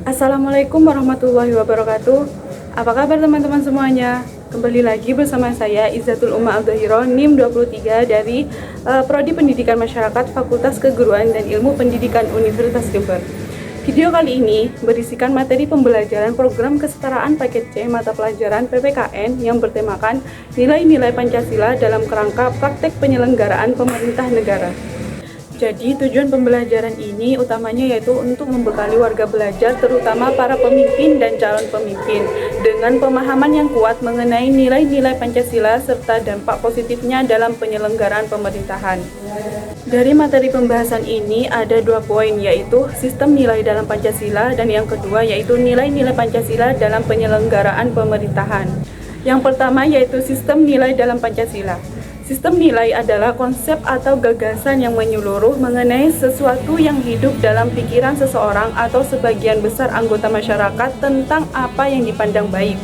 Assalamualaikum warahmatullahi wabarakatuh. Apa kabar teman-teman semuanya? Kembali lagi bersama saya Izzatul Umma Al-Dhahiro, NIM 23 dari Prodi Pendidikan Masyarakat Fakultas Keguruan dan Ilmu Pendidikan Universitas Jember. Video kali ini berisikan materi pembelajaran program kesetaraan paket C mata pelajaran PPKN yang bertemakan nilai-nilai Pancasila dalam kerangka praktek penyelenggaraan pemerintah negara. Jadi tujuan pembelajaran ini utamanya yaitu untuk membekali warga belajar, terutama para pemimpin dan calon pemimpin, dengan pemahaman yang kuat mengenai nilai-nilai Pancasila serta dampak positifnya dalam penyelenggaraan pemerintahan. Dari materi pembahasan ini ada 2 poin, yaitu sistem nilai dalam Pancasila dan yang kedua yaitu nilai-nilai Pancasila dalam penyelenggaraan pemerintahan. Yang pertama yaitu sistem nilai dalam Pancasila. Sistem nilai adalah konsep atau gagasan yang menyeluruh mengenai sesuatu yang hidup dalam pikiran seseorang atau sebagian besar anggota masyarakat tentang apa yang dipandang baik.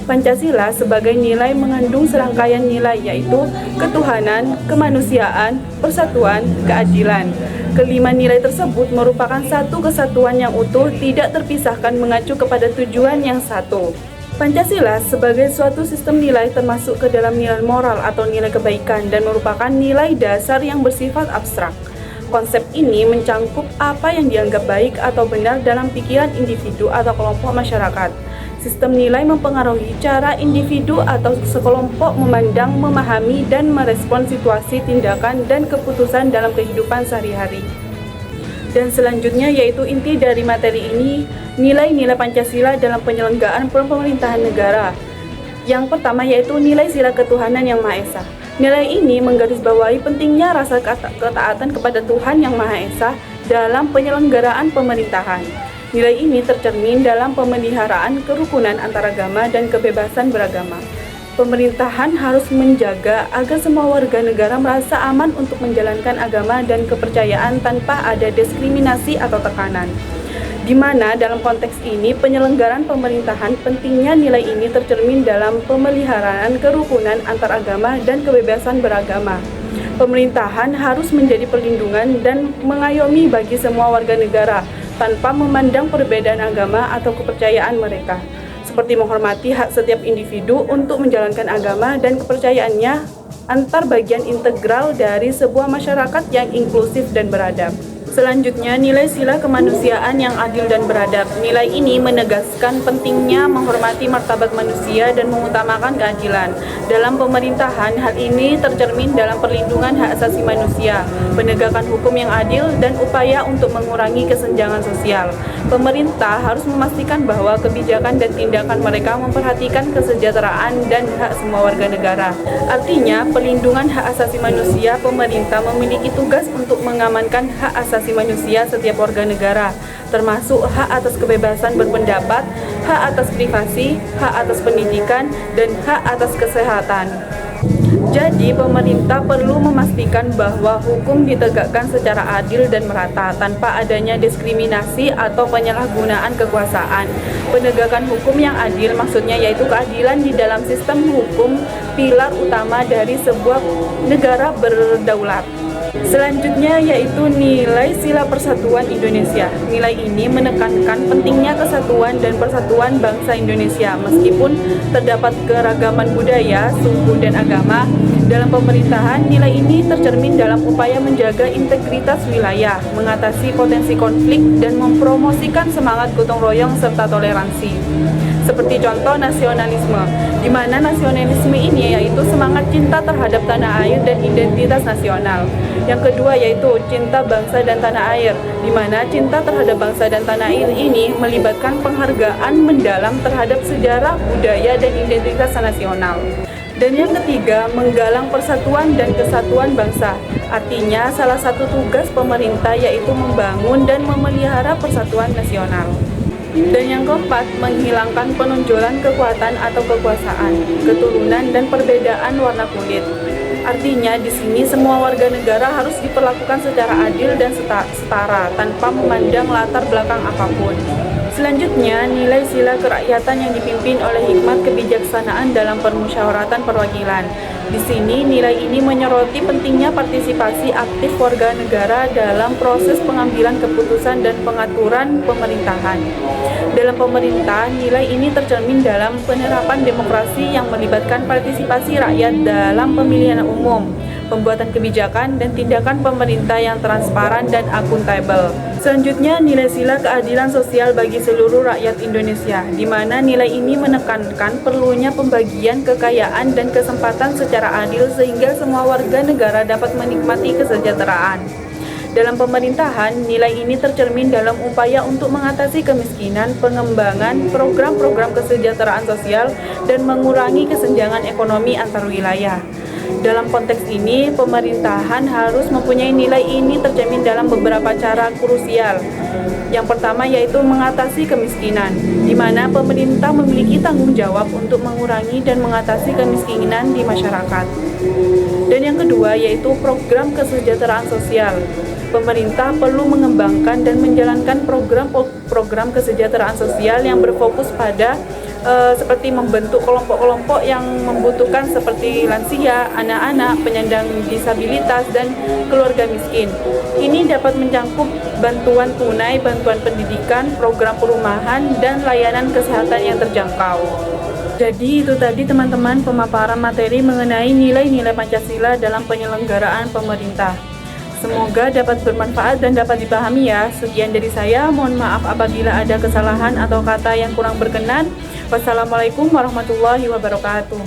Pancasila sebagai nilai mengandung serangkaian nilai yaitu ketuhanan, kemanusiaan, persatuan, keadilan. Kelima nilai tersebut merupakan satu kesatuan yang utuh, tidak terpisahkan mengacu kepada tujuan yang satu. Pancasila sebagai suatu sistem nilai termasuk ke dalam nilai moral atau nilai kebaikan dan merupakan nilai dasar yang bersifat abstrak. Konsep ini mencangkup apa yang dianggap baik atau benar dalam pikiran individu atau kelompok masyarakat. Sistem nilai mempengaruhi cara individu atau sekelompok memandang, memahami, dan merespon situasi, tindakan, dan keputusan dalam kehidupan sehari-hari. Dan selanjutnya yaitu inti dari materi ini, nilai-nilai Pancasila dalam penyelenggaraan pemerintahan negara. Yang pertama yaitu nilai sila ketuhanan yang Maha Esa. Nilai ini menggarisbawahi pentingnya rasa ketaatan kepada Tuhan yang Maha Esa dalam penyelenggaraan pemerintahan. Nilai ini tercermin dalam pemeliharaan kerukunan antaragama dan kebebasan beragama. Pemerintahan harus menjaga agar semua warga negara merasa aman untuk menjalankan agama dan kepercayaan tanpa ada diskriminasi atau tekanan. Di mana dalam konteks ini penyelenggaraan pemerintahan pentingnya nilai ini tercermin dalam pemeliharaan kerukunan antaragama dan kebebasan beragama. Pemerintahan harus menjadi perlindungan dan mengayomi bagi semua warga negara tanpa memandang perbedaan agama atau kepercayaan mereka, seperti menghormati hak setiap individu untuk menjalankan agama dan kepercayaannya antar bagian integral dari sebuah masyarakat yang inklusif dan beradab. Selanjutnya, nilai sila kemanusiaan yang adil dan beradab. Nilai ini menegaskan pentingnya menghormati martabat manusia dan mengutamakan keadilan. Dalam pemerintahan, hal ini tercermin dalam perlindungan hak asasi manusia, penegakan hukum yang adil, dan upaya untuk mengurangi kesenjangan sosial. Pemerintah harus memastikan bahwa kebijakan dan tindakan mereka memperhatikan kesejahteraan dan hak semua warga negara. Artinya, perlindungan hak asasi manusia, pemerintah memiliki tugas untuk mengamankan hak asasi manusia setiap warga negara, termasuk hak atas kebebasan berpendapat, hak atas privasi, hak atas pendidikan, dan hak atas kesehatan. Jadi, pemerintah perlu memastikan bahwa hukum ditegakkan secara adil dan merata, tanpa adanya diskriminasi atau penyalahgunaan kekuasaan. Penegakan hukum yang adil maksudnya yaitu keadilan di dalam sistem hukum, pilar utama dari sebuah negara berdaulat. Selanjutnya yaitu nilai sila persatuan Indonesia. Nilai ini menekankan pentingnya kesatuan dan persatuan bangsa Indonesia. Meskipun terdapat keragaman budaya, suku, dan agama dalam pemerintahan, nilai ini tercermin dalam upaya menjaga integritas wilayah, mengatasi potensi konflik, dan mempromosikan semangat gotong royong serta toleransi. Seperti contoh nasionalisme, di mana nasionalisme ini yaitu semangat cinta terhadap tanah air dan identitas nasional. Yang kedua yaitu cinta bangsa dan tanah air, di mana cinta terhadap bangsa dan tanah air ini melibatkan penghargaan mendalam terhadap sejarah, budaya, dan identitas nasional. Dan yang ketiga, menggalang persatuan dan kesatuan bangsa. Artinya, salah satu tugas pemerintah yaitu membangun dan memelihara persatuan nasional. Dan yang keempat, menghilangkan penonjolan kekuatan atau kekuasaan, keturunan, dan perbedaan warna kulit. Artinya, di sini semua warga negara harus diperlakukan secara adil dan setara, tanpa memandang latar belakang apapun. Selanjutnya, nilai sila kerakyatan yang dipimpin oleh hikmat kebijaksanaan dalam permusyawaratan perwakilan. Di sini, nilai ini menyoroti pentingnya partisipasi aktif warga negara dalam proses pengambilan keputusan dan pengaturan pemerintahan. Dalam pemerintah, nilai ini tercermin dalam penerapan demokrasi yang melibatkan partisipasi rakyat dalam pemilihan umum, pembuatan kebijakan, dan tindakan pemerintah yang transparan dan akuntabel. Selanjutnya, nilai sila keadilan sosial bagi seluruh rakyat Indonesia, di mana nilai ini menekankan perlunya pembagian kekayaan dan kesempatan secara adil sehingga semua warga negara dapat menikmati kesejahteraan. Dalam pemerintahan, nilai ini tercermin dalam upaya untuk mengatasi kemiskinan, pengembangan program-program kesejahteraan sosial, dan mengurangi kesenjangan ekonomi antar wilayah. Dalam konteks ini, pemerintahan harus mempunyai nilai ini tercermin dalam beberapa cara krusial. Yang pertama yaitu mengatasi kemiskinan, di mana pemerintah memiliki tanggung jawab untuk mengurangi dan mengatasi kemiskinan di masyarakat. Dan yang kedua yaitu program kesejahteraan sosial. Pemerintah perlu mengembangkan dan menjalankan program kesejahteraan sosial yang berfokus pada seperti membentuk kelompok-kelompok yang membutuhkan seperti lansia, anak-anak, penyandang disabilitas, dan keluarga miskin. Ini dapat mencakup bantuan tunai, bantuan pendidikan, program perumahan, dan layanan kesehatan yang terjangkau. Jadi itu tadi teman-teman pemaparan materi mengenai nilai-nilai Pancasila dalam penyelenggaraan pemerintah. Semoga dapat bermanfaat dan dapat dipahami ya. Sekian dari saya, mohon maaf apabila ada kesalahan atau kata yang kurang berkenan. Wassalamualaikum warahmatullahi wabarakatuh.